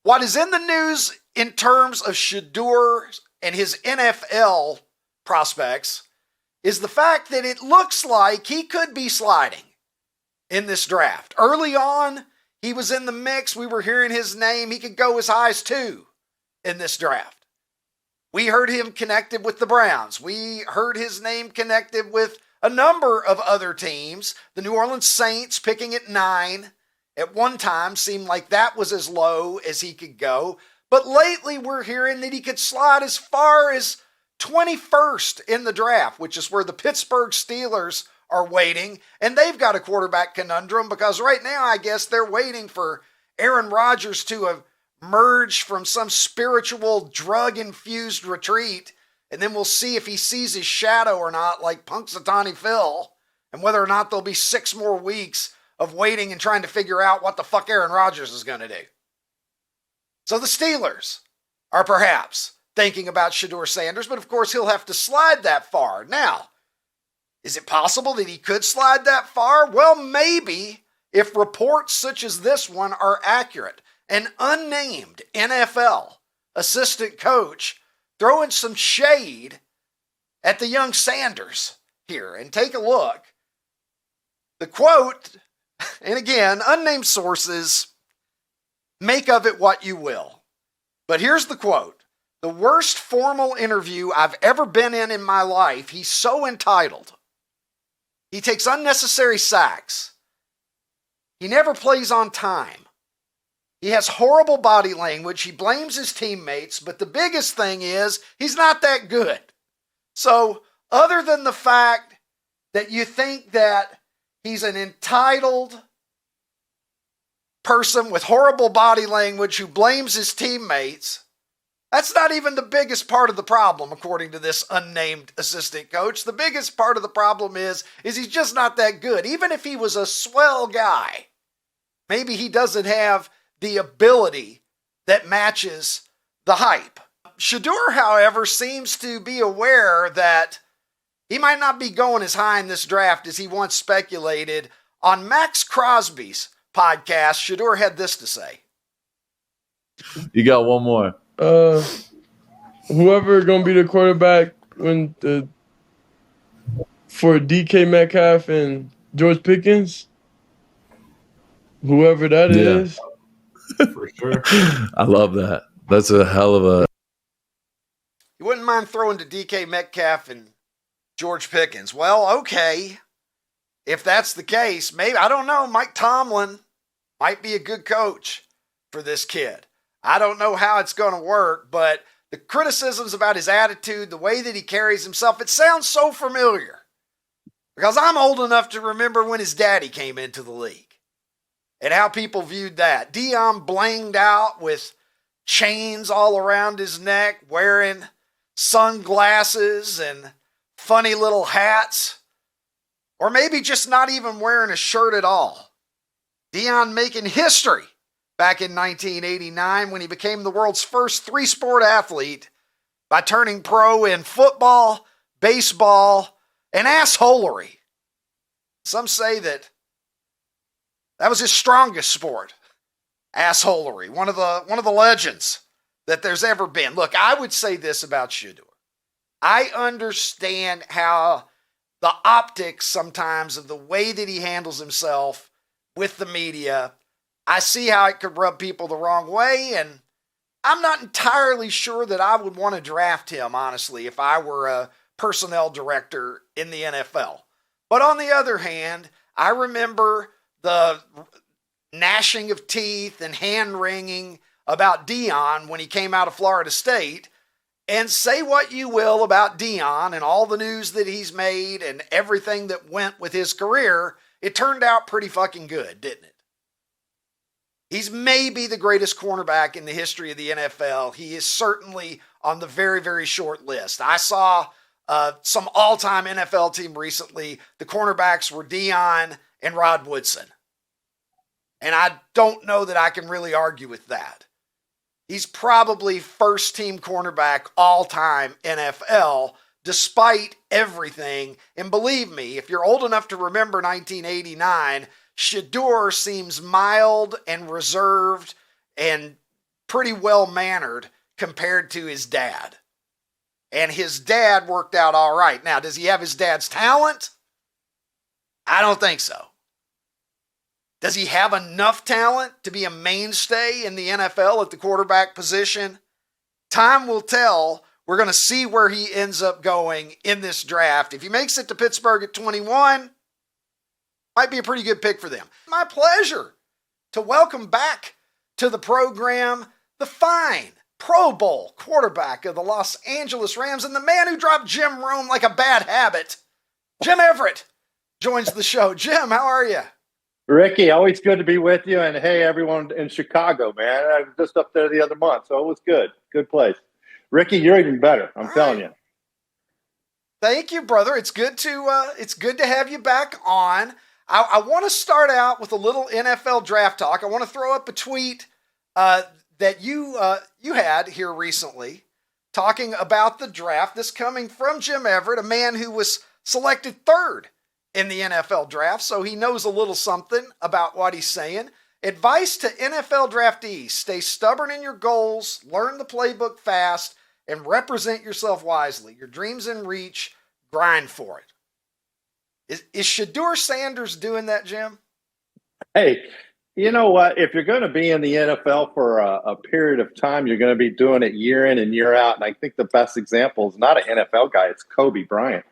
What is in the news in terms of Shedeur and his NFL prospects is the fact that it looks like he could be sliding in this draft. Early on, he was in the mix. We were hearing his name. He could go as high as 2 in this draft. We heard him connected with the Browns. We heard his name connected with a number of other teams. The New Orleans Saints picking at 9 at one time seemed like that was as low as he could go. But lately we're hearing that he could slide as far as 21st in the draft, which is where the Pittsburgh Steelers are waiting. And they've got a quarterback conundrum because right now I guess they're waiting for Aaron Rodgers to emerge from some spiritual drug-infused retreat. And then we'll see if he sees his shadow or not, like Punxsutawney Phil, and whether or not there'll be 6 more weeks of waiting and trying to figure out what the fuck Aaron Rodgers is going to do. So the Steelers are perhaps thinking about Shedeur Sanders, but of course he'll have to slide that far. Now, is it possible that he could slide that far? Well, maybe if reports such as this one are accurate. An unnamed NFL assistant coach throwing some shade at the young Sanders here. And take a look. The quote, and again, unnamed sources, make of it what you will. But here's the quote. The worst formal interview I've ever been in my life. He's so entitled. He takes unnecessary sacks. He never plays on time. He has horrible body language. He blames his teammates. But the biggest thing is he's not that good. So other than the fact that you think that he's an entitled person with horrible body language who blames his teammates, that's not even the biggest part of the problem, according to this unnamed assistant coach. The biggest part of the problem is he's just not that good. Even if he was a swell guy, maybe he doesn't have the ability that matches the hype. Shedeur, however, seems to be aware that he might not be going as high in this draft as he once speculated. On Max Crosby's podcast, Shedeur had this to say. You got one more. Whoever gonna be the quarterback for DK Metcalf and George Pickens, whoever that is. For sure. I love that. That's a hell of a... You wouldn't mind throwing to DK Metcalf and George Pickens. Well, okay. If that's the case, maybe, I don't know, Mike Tomlin might be a good coach for this kid. I don't know how it's going to work, but the criticisms about his attitude, the way that he carries himself, it sounds so familiar. Because I'm old enough to remember when his daddy came into the league and how people viewed that. Deion blinged out with chains all around his neck, wearing sunglasses and funny little hats, or maybe just not even wearing a shirt at all. Deion making history back in 1989 when he became the world's first 3-sport athlete by turning pro in football, baseball, and assholery. Some say that was his strongest sport, assholery, one of the legends that there's ever been. Look, I would say this about Shedeur. I understand how the optics sometimes of the way that he handles himself with the media, I see how it could rub people the wrong way, and I'm not entirely sure that I would want to draft him, honestly, if I were a personnel director in the NFL. But on the other hand, I remember the gnashing of teeth and hand-wringing about Deion when he came out of Florida State. And say what you will about Deion and all the news that he's made and everything that went with his career, it turned out pretty fucking good, didn't it? He's maybe the greatest cornerback in the history of the NFL. He is certainly on the very, very short list. I saw some all-time NFL team recently. The cornerbacks were Deion and Rod Woodson. And I don't know that I can really argue with that. He's probably first-team cornerback all-time NFL, despite everything. And believe me, if you're old enough to remember 1989, Shedeur seems mild and reserved and pretty well-mannered compared to his dad. And his dad worked out all right. Now, does he have his dad's talent? I don't think so. Does he have enough talent to be a mainstay in the NFL at the quarterback position? Time will tell. We're going to see where he ends up going in this draft. If he makes it to Pittsburgh at 21, might be a pretty good pick for them. My pleasure to welcome back to the program the fine Pro Bowl quarterback of the Los Angeles Rams and the man who dropped Jim Rome like a bad habit. Jim Everett joins the show. Jim, how are you? Ricky, always good to be with you. And hey, everyone in Chicago, man. I was just up there the other month, so it was good. Good place. Ricky, you're even better. I'm telling you. Thank you, brother. It's good to have you back on. I want to start out with a little NFL draft talk. I want to throw up a tweet that you had here recently talking about the draft. This coming from Jim Everett, a man who was selected third in the NFL draft, so he knows a little something about what he's saying. Advice to NFL draftees: stay stubborn in your goals, learn the playbook fast, and represent yourself wisely. Your dreams in reach, grind for it. Is Shedeur Sanders doing that, Jim? Hey, you know what? If you're going to be in the NFL for a period of time, you're going to be doing it year in and year out. And I think the best example is not an NFL guy. It's Kobe Bryant.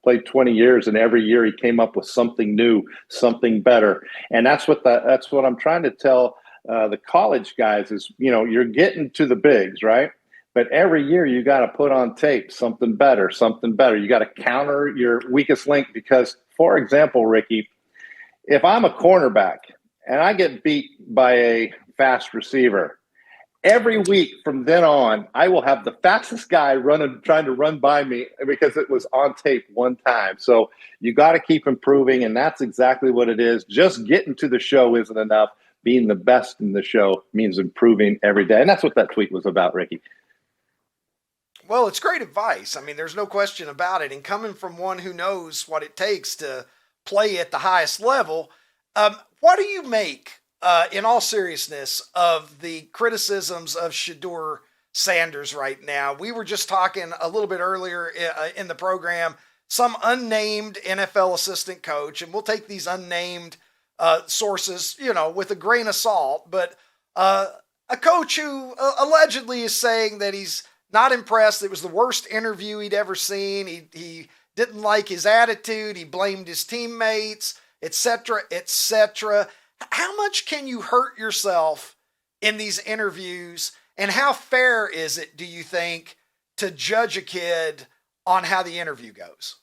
Played 20 years, and every year he came up with something new, something better. And that's what I'm trying to tell the college guys is, you're getting to the bigs, right? But every year you got to put on tape something better, something better. You got to counter your weakest link because, for example, Ricky, if I'm a cornerback and I get beat by a fast receiver, every week from then on, I will have the fastest guy trying to run by me because it was on tape one time. So you got to keep improving, and that's exactly what it is. Just getting to the show isn't enough. Being the best in the show means improving every day, and that's what that tweet was about, Ricky. Well, it's great advice. I mean, there's no question about it. And coming from one who knows what it takes to play at the highest level, what do you make, in all seriousness, of the criticisms of Shedeur Sanders right now? We were just talking a little bit earlier in the program, some unnamed NFL assistant coach, and we'll take these unnamed sources, with a grain of salt, but a coach who allegedly is saying that he's not impressed. It was the worst interview he'd ever seen. He didn't like his attitude. He blamed his teammates, etc., etc. How much can you hurt yourself in these interviews, and how fair is it, do you think, to judge a kid on how the interview goes?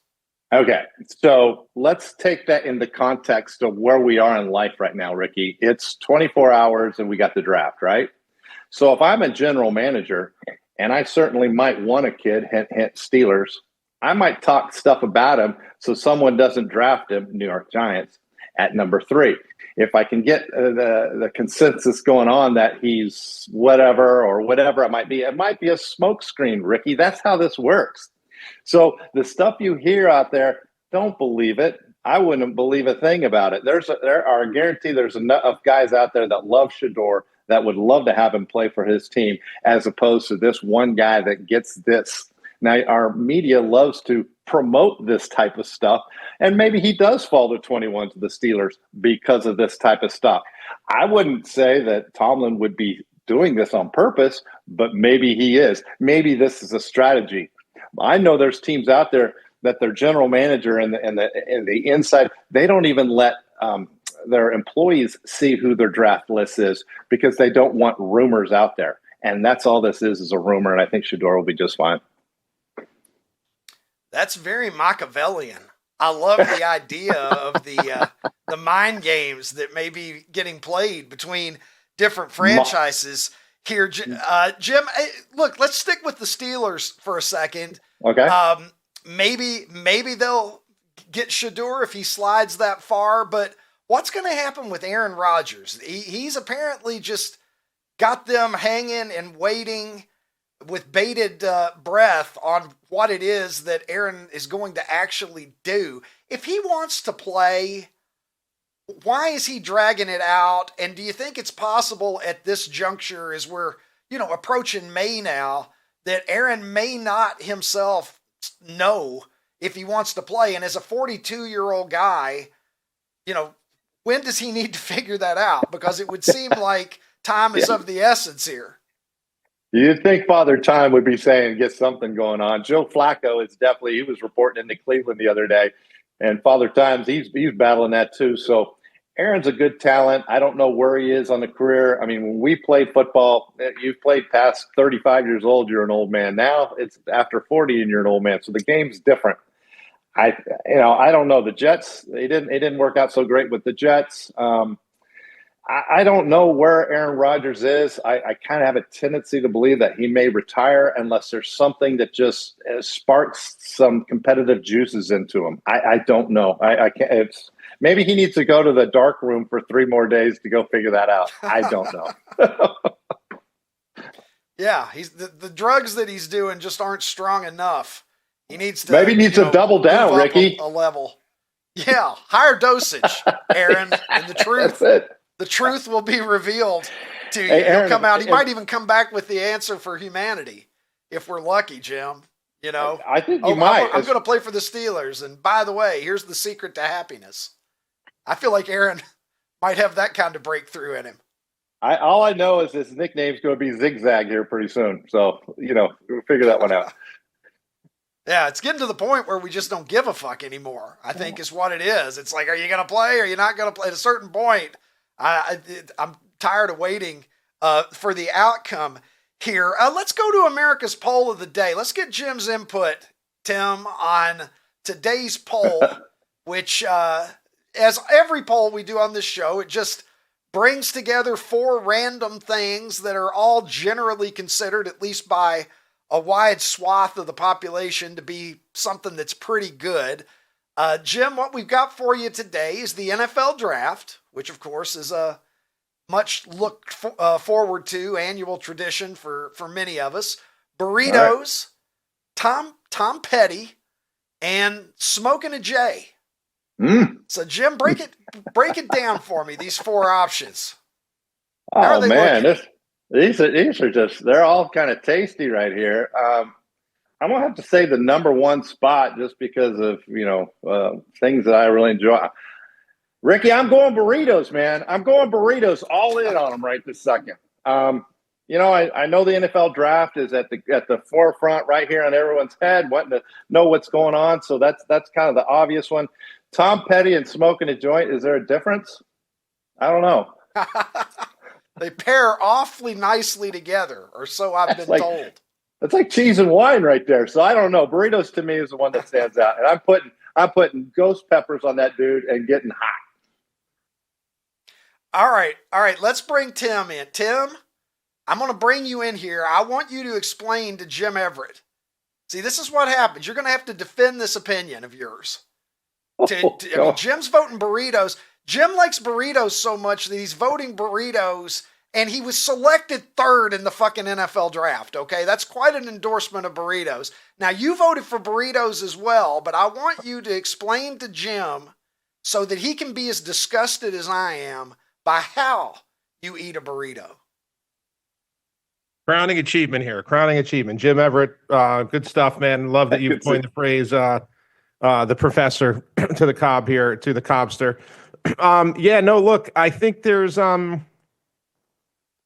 Okay, so let's take that in the context of where we are in life right now, Ricky. It's 24 hours and we got the draft, right? So if I'm a general manager, and I certainly might want a kid, hint, hint, Steelers, I might talk stuff about him so someone doesn't draft him, New York Giants, at number 3. If I can get the consensus going on that he's whatever it might be a smokescreen, Ricky. That's how this works. So the stuff you hear out there, don't believe it. I wouldn't believe a thing about it. There are guarantee there's enough guys out there that love Shedeur that would love to have him play for his team, as opposed to this one guy that gets this. Now, our media loves to promote this type of stuff, and maybe he does fall to 21 to the Steelers because of this type of stuff. I wouldn't say that Tomlin would be doing this on purpose, but maybe he is. Maybe this is a strategy. I know there's teams out there that their general manager and the inside, they don't even let their employees see who their draft list is because they don't want rumors out there. And that's all this is a rumor, and I think Shedeur will be just fine. That's very Machiavellian. I love the idea of the mind games that may be getting played between different franchises here. Jim, look, let's stick with the Steelers for a second. Okay. Maybe they'll get Shedeur if he slides that far, but what's going to happen with Aaron Rodgers? He's apparently just got them hanging and waiting with bated breath on what it is that Aaron is going to actually do. If he wants to play, why is he dragging it out? And do you think it's possible at this juncture, as we're approaching May now, that Aaron may not himself know if he wants to play. And as a 42-year-old guy, when does he need to figure that out? Because it would seem like time is of the essence here. You'd think Father Time would be saying, get something going on. Joe Flacco is definitely, he was reporting into Cleveland the other day, and Father Time's, he's battling that too. So Aaron's a good talent. I don't know where he is on the career. I mean, when we played football, you've played past 35 years old, you're an old man. Now it's after 40 and you're an old man. So the game's different. I don't know. The Jets, it didn't work out so great with the Jets. I don't know where Aaron Rodgers is. I kind of have a tendency to believe that he may retire unless there's something that just sparks some competitive juices into him. I don't know. I can't. Maybe he needs to go to the dark room for 3 more days to go figure that out. I don't know. Yeah, he's the drugs that he's doing just aren't strong enough. He needs to to double down, Ricky. A level. Yeah, higher dosage, Aaron, and the truth. That's it. The truth will be revealed to you. Hey, Aaron, he'll come out. He might even come back with the answer for humanity if we're lucky, Jim. I think you might. I'm going to play for the Steelers. And by the way, here's the secret to happiness. I feel like Aaron might have that kind of breakthrough in him. All I know is his nickname's going to be Zigzag here pretty soon. So, we'll figure that one out. Yeah, it's getting to the point where we just don't give a fuck anymore, I think is what it is. It's like, are you going to play or are you not going to play? At a certain point, I'm tired of waiting for the outcome here. Let's go to America's poll of the day. Let's get Jim's input, Tim, on today's poll, which, as every poll we do on this show, it just brings together 4 random things that are all generally considered, at least by a wide swath of the population, to be something that's pretty good. Jim, what we've got for you today is the NFL draft, which of course is a much looked forward to annual tradition for many of us. Burritos, right. Tom Petty, and smoking a J. So Jim, break it down for me. These 4 options. Oh man, these are just, they're all kind of tasty right here. I'm gonna have to say the number 1 spot just because of things that I really enjoy. Ricky, I'm going burritos, man. I'm going burritos, all in on them right this second. I know the NFL draft is at the forefront right here on everyone's head, wanting to know what's going on. So that's kind of the obvious one. Tom Petty and smoking a joint, is there a difference? I don't know. They pair awfully nicely together, or so I've been told. It's like cheese and wine right there. So I don't know. Burritos to me is the one that stands out, and I'm putting ghost peppers on that dude and getting hot. All right. Let's bring Tim in. Tim, I'm going to bring you in here. I want you to explain to Jim Everett. See, this is what happens. You're going to have to defend this opinion of yours. Jim's voting burritos. Jim likes burritos so much that he's voting burritos, and he was selected 3rd in the fucking NFL draft, okay? That's quite an endorsement of burritos. Now, you voted for burritos as well, but I want you to explain to Jim so that he can be as disgusted as I am by how you eat a burrito. Crowning achievement here. Crowning achievement. Jim Everett, good stuff, man. Love that you've coined the phrase, the professor to the Cobb here, to the Cobster. Look, I think there's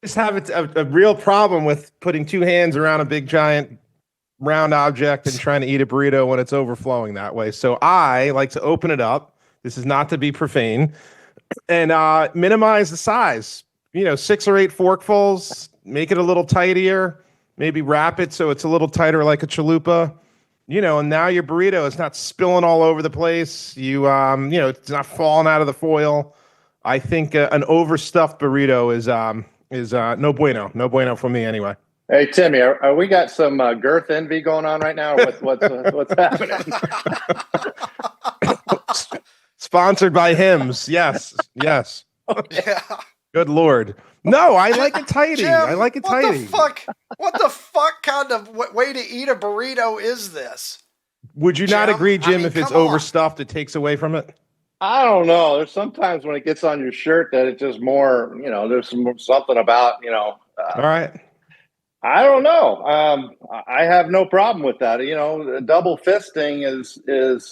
just have a real problem with putting 2 hands around a big giant round object and trying to eat a burrito when it's overflowing that way. So I like to open it up. This is not to be profane, and minimize the size. 6 or 8 forkfuls, make it a little tighter, maybe wrap it so it's a little tighter like a chalupa. And now your burrito is not spilling all over the place. It's not falling out of the foil. I think an overstuffed burrito is no bueno. No bueno for me anyway. Hey, Timmy, are we got some girth envy going on right now? What's happening? Sponsored by Hims. Yes. Yeah. Good Lord. No, I like it tidy. Jim, I like it tidy. What the fuck kind of way to eat a burrito is this? Would you not agree, Jim, if it's overstuffed, it takes away from it? I don't know. There's sometimes when it gets on your shirt that it's just more, there's something about, All right. I don't know. I have no problem with that. Double fisting is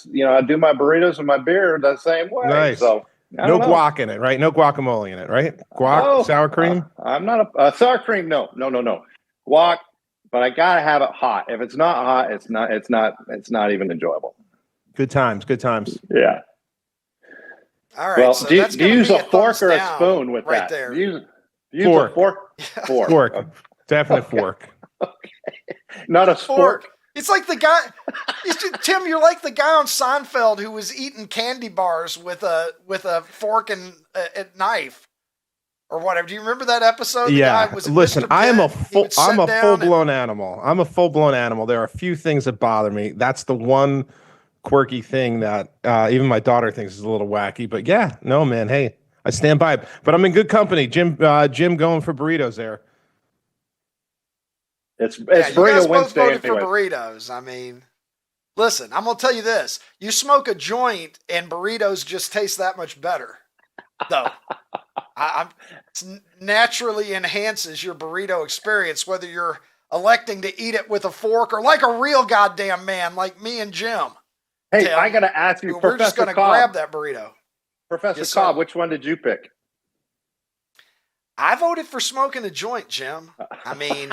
I do my burritos and my beer the same way. Nice. So No guac in it, right? No guacamole in it, right? Guac, sour cream. I'm not a sour cream. No. Guac, but I gotta have it hot. If it's not hot, it's not even enjoyable. Good times. Yeah. All right. Well, So do you that's gonna use be a fork or a thumbs spoon with right that? there. Do you use Fork. a fork? Fork. Definitely fork. Not a Fork. spork. It's like the guy, Tim. You're like the guy on Seinfeld who was eating candy bars with a fork and a knife, or whatever. Do you remember that episode? The Yeah. guy was Listen, Mr. I am Pitt. I'm a full blown animal. I'm a full blown animal. There are a few things that bother me. That's the one quirky thing that even my daughter thinks is a little wacky. But yeah, no, man. Hey, I stand by it. But I'm in good company. Jim going for burritos there. It's You guys Burrito both Wednesday voted anyway. for burritos. I mean, listen, I'm gonna tell you this: you smoke a joint, and burritos just taste that much better. Though, it naturally enhances your burrito experience, whether you're electing to eat it with a fork or like a real goddamn man, like me and Jim. Hey, Tim, I got to ask you, we're just Professor gonna Cobb. grab that burrito. Professor Yes, Cobb, sir. which one did you pick? I voted for smoking a joint, Jim. I mean,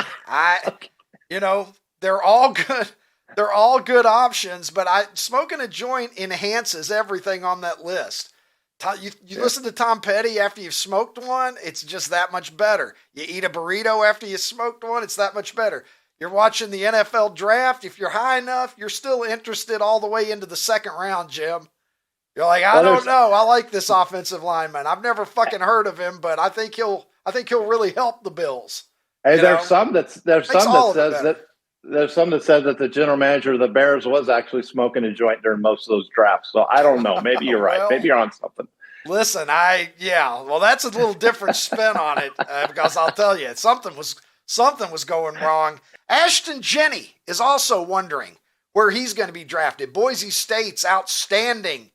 they're all good. They're all good options, but smoking a joint enhances everything on that list. You listen to Tom Petty after you've smoked one, it's just that much better. You eat a burrito after you smoked one, it's that much better. You're watching the NFL draft. If you're high enough, you're still interested all the way into the second round, Jim. You're like, I don't know. I like this offensive lineman. I've never fucking heard of him, but I think he'll really help the Bills. Hey, there's some that says better. that the general manager of the Bears was actually smoking a joint during most of those drafts. So I don't know. Maybe you're right. Well, Maybe you're on something. Listen, well, that's a little different spin on it because I'll tell you, something was going wrong. Ashton Jeanty is also wondering where he's going to be drafted. Boise State's outstanding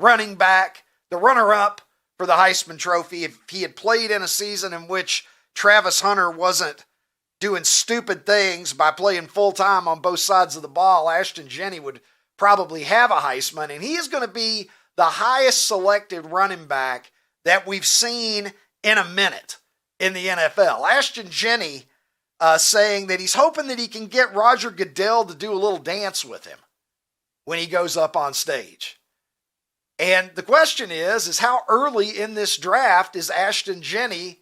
running back, the runner-up for the Heisman Trophy. If he had played in a season in which Travis Hunter wasn't doing stupid things by playing full-time on both sides of the ball, Ashton Jeanty would probably have a Heisman, and he is going to be the highest selected running back that we've seen in a minute in the NFL. Ashton Jeanty saying that he's hoping that he can get Roger Goodell to do a little dance with him when he goes up on stage. And the question is how early in this draft is Ashton Jeanty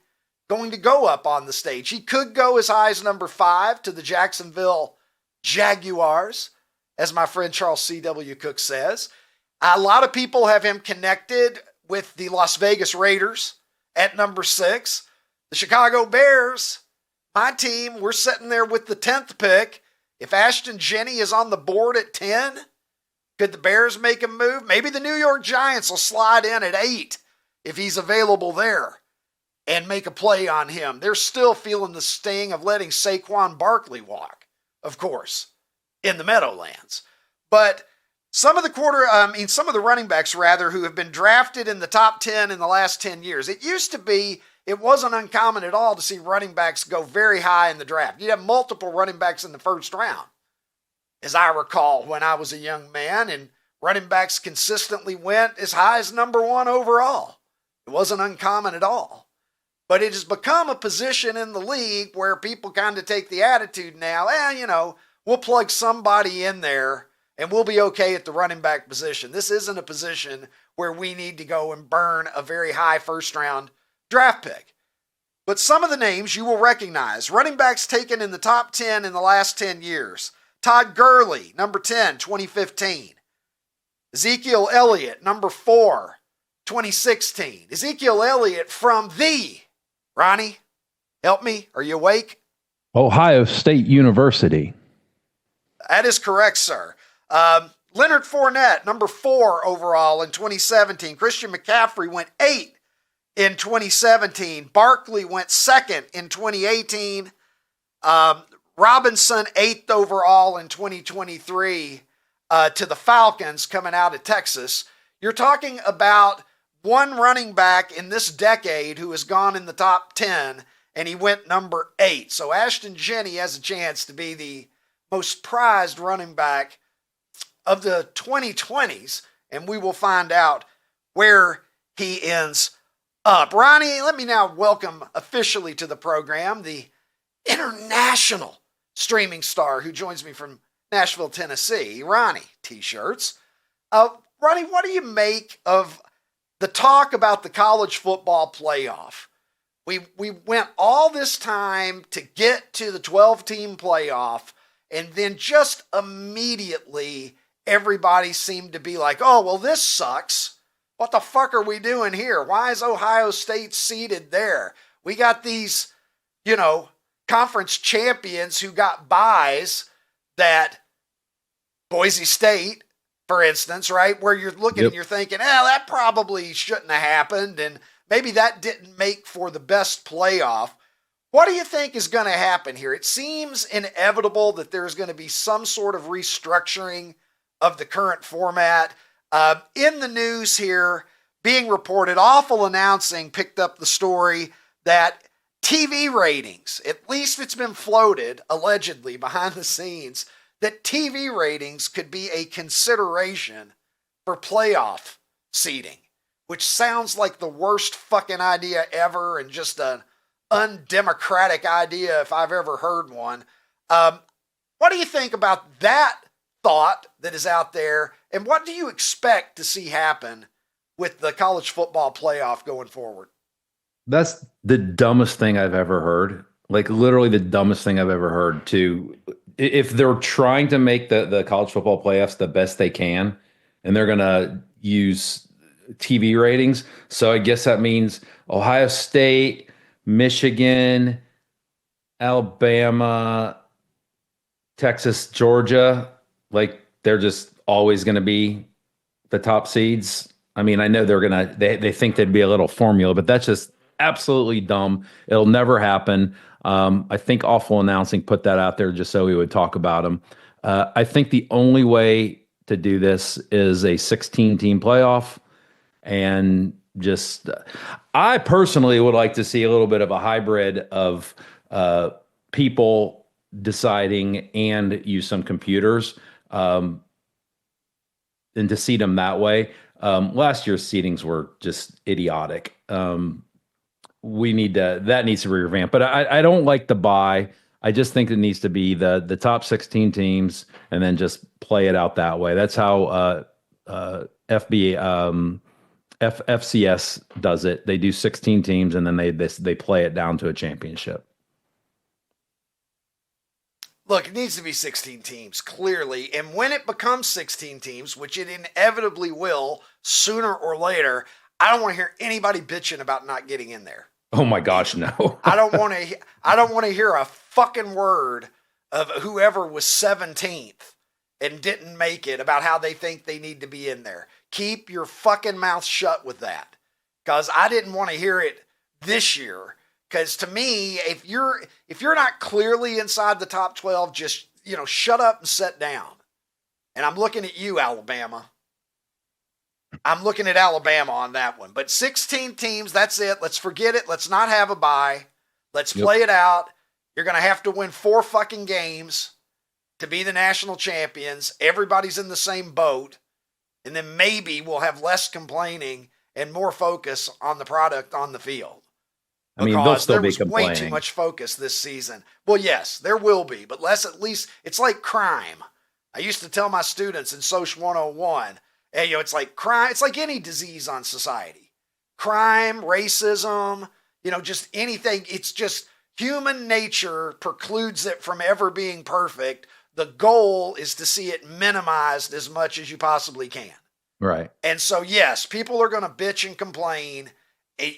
going to go up on the stage? He could go as high as number 5 to the Jacksonville Jaguars, as my friend Charles C.W. Cook says. A lot of people have him connected with the Las Vegas Raiders at number 6. The Chicago Bears, my team, we're sitting there with the 10th pick. If Ashton Jeanty is on the board at 10, could the Bears make a move? Maybe the New York Giants will slide in at 8 if he's available there and make a play on him. They're still feeling the sting of letting Saquon Barkley walk, of course, in the Meadowlands. But some of the running backs, rather, who have been drafted in the top 10 in the last 10 years. It used to be, it wasn't uncommon at all to see running backs go very high in the draft. You'd have multiple running backs in the first round, as I recall when I was a young man, and running backs consistently went as high as number 1 overall. It wasn't uncommon at all. But it has become a position in the league where people kind of take the attitude now, we'll plug somebody in there and we'll be okay at the running back position. This isn't a position where we need to go and burn a very high first round draft pick. But some of the names you will recognize. Running backs taken in the top 10 in the last 10 years. Todd Gurley, number 10, 2015. Ezekiel Elliott, number 4, 2016. Ezekiel Elliott from Ronnie, help me. Are you awake? Ohio State University. That is correct, sir. Leonard Fournette, number 4 overall in 2017. Christian McCaffrey went 8 in 2017. Barkley went 2nd in 2018. Robinson 8th overall in 2023 to the Falcons coming out of Texas. You're talking about one running back in this decade who has gone in the top 10, and he went number 8. So Ashton Jeanty has a chance to be the most prized running back of the 2020s, and we will find out where he ends up. Ronnie, let me now welcome officially to the program the international streaming star who joins me from Nashville, Tennessee, Ronnie T-shirts. Ronnie, what do you make of the talk about the college football playoff? We went all this time to get to the 12-team playoff, and then just immediately everybody seemed to be like, oh, well, this sucks. What the fuck are we doing here? Why is Ohio State seated there? We got these, conference champions who got buys that Boise State, for instance, right? Where you're looking and you're thinking, that probably shouldn't have happened. And maybe that didn't make for the best playoff. What do you think is going to happen here? It seems inevitable that there's going to be some sort of restructuring of the current format. In the news here, being reported, Awful Announcing picked up the story that TV ratings, at least it's been floated, allegedly, behind the scenes, that TV ratings could be a consideration for playoff seeding, which sounds like the worst fucking idea ever and just an undemocratic idea if I've ever heard one. What do you think about that thought that is out there, and what do you expect to see happen with the college football playoff going forward? That's the dumbest thing I've ever heard. Like literally the dumbest thing I've ever heard. If they're trying to make the college football playoffs the best they can, and they're going to use TV ratings. So I guess that means Ohio State, Michigan, Alabama, Texas, Georgia, like they're just always going to be the top seeds. I mean, I know they think there'd be a little formula, but that's just absolutely dumb. It'll never happen. I think Awful Announcing put that out there just so we would talk about them. I think the only way to do this is a 16-team playoff, and I personally would like to see a little bit of a hybrid of people deciding and use some computers, and to seed them that way. Last year's seedings were just idiotic. That needs to be revamped, but I don't like the buy. I just think it needs to be the top 16 teams and then just play it out that way. That's how FCS does it. They do 16 teams and then they play it down to a championship. Look, it needs to be 16 teams, clearly. And when it becomes 16 teams, which it inevitably will sooner or later, I don't want to hear anybody bitching about not getting in there. Oh my gosh, no. I don't want to hear a fucking word of whoever was 17th and didn't make it about how they think they need to be in there. Keep your fucking mouth shut with that. Because I didn't want to hear it this year. Because to me, if you're not clearly inside the top 12, just, shut up and sit down. And I'm looking at you, Alabama. I'm looking at Alabama on that one. But 16 teams, that's it. Let's forget it. Let's not have a bye. Let's play it out. You're going to have to win 4 fucking games to be the national champions. Everybody's in the same boat. And then maybe we'll have less complaining and more focus on the product on the field. I mean, they'll still be complaining. There was way too much focus this season. Well, yes, there will be, but less at least. It's like crime. I used to tell my students in Social 101, hey, it's like crime. It's like any disease on society. Crime, racism, just anything. It's just human nature precludes it from ever being perfect. The goal is to see it minimized as much as you possibly can. Right. And so, yes, people are going to bitch and complain.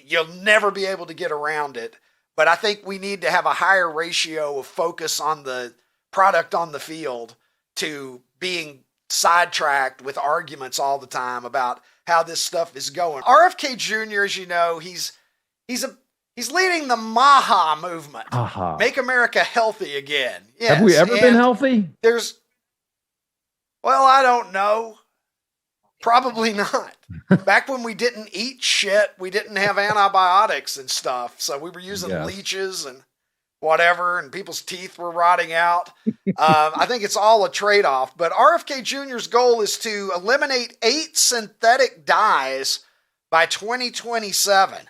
You'll never be able to get around it. But I think we need to have a higher ratio of focus on the product on the field to being sidetracked with arguments all the time about how this stuff is going. RFK Jr., as you know, he's leading the MAHA movement. Aha. Make America healthy again. Yes. Have we ever been healthy? I don't know. Probably not. Back when we didn't eat shit, we didn't have antibiotics and stuff. So we were using leeches and whatever, and people's teeth were rotting out. I think it's all a trade-off. But RFK Jr.'s goal is to eliminate 8 synthetic dyes by 2027.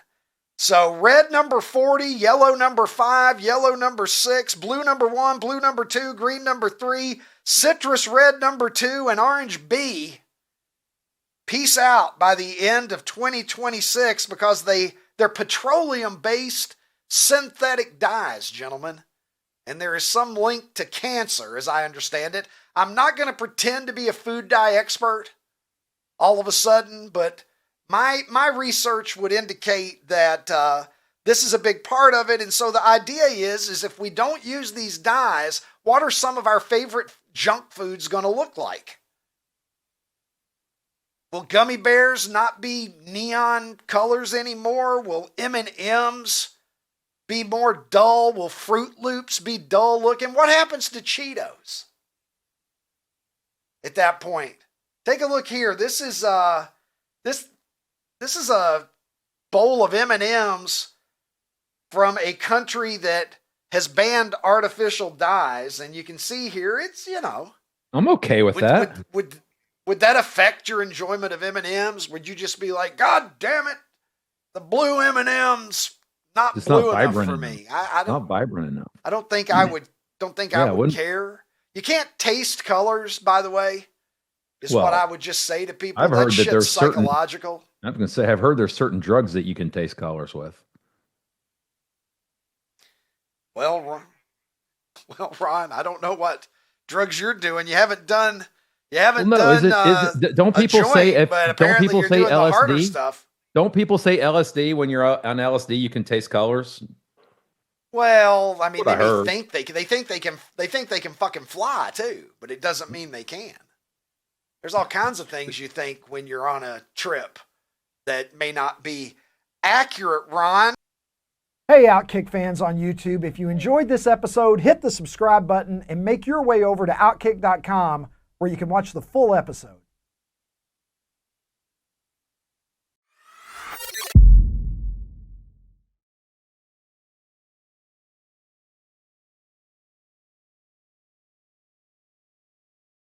So red number 40, yellow number 5, yellow number 6, blue number 1, blue number 2, green number 3, citrus red number 2, and orange B. Peace out by the end of 2026 because they're petroleum-based synthetic dyes, gentlemen. And there is some link to cancer, as I understand it. I'm not going to pretend to be a food dye expert all of a sudden, but my research would indicate that this is a big part of it. And so the idea is if we don't use these dyes, what are some of our favorite junk foods going to look like? Will gummy bears not be neon colors anymore? Will M&Ms be more dull? Will Fruit Loops be dull looking? What happens to Cheetos at that point? Take a look here. This is a bowl of M&Ms from a country that has banned artificial dyes, and you can see here it's, I'm okay with that. Would that affect your enjoyment of M&Ms? Would you just be like, God damn it, the blue M&Ms It's blue not enough vibrant for enough. me? I don't. Not vibrant enough. I don't think I would. Don't think I would care. You can't taste colors, by the way. Is what I would just say to people. I've heard that there's psychological. I'm going to say I've heard there's certain drugs that you can taste colors with. Well, Ron, I don't know what drugs you're doing. You haven't done. Don't people say LSD? Stuff. Don't people say LSD when you're on LSD you can taste colors? Well, I mean, they think they can fucking fly too, but it doesn't mean they can. There's all kinds of things you think when you're on a trip that may not be accurate, Ron. Hey, OutKick fans on YouTube, if you enjoyed this episode, hit the subscribe button and make your way over to OutKick.com where you can watch the full episode.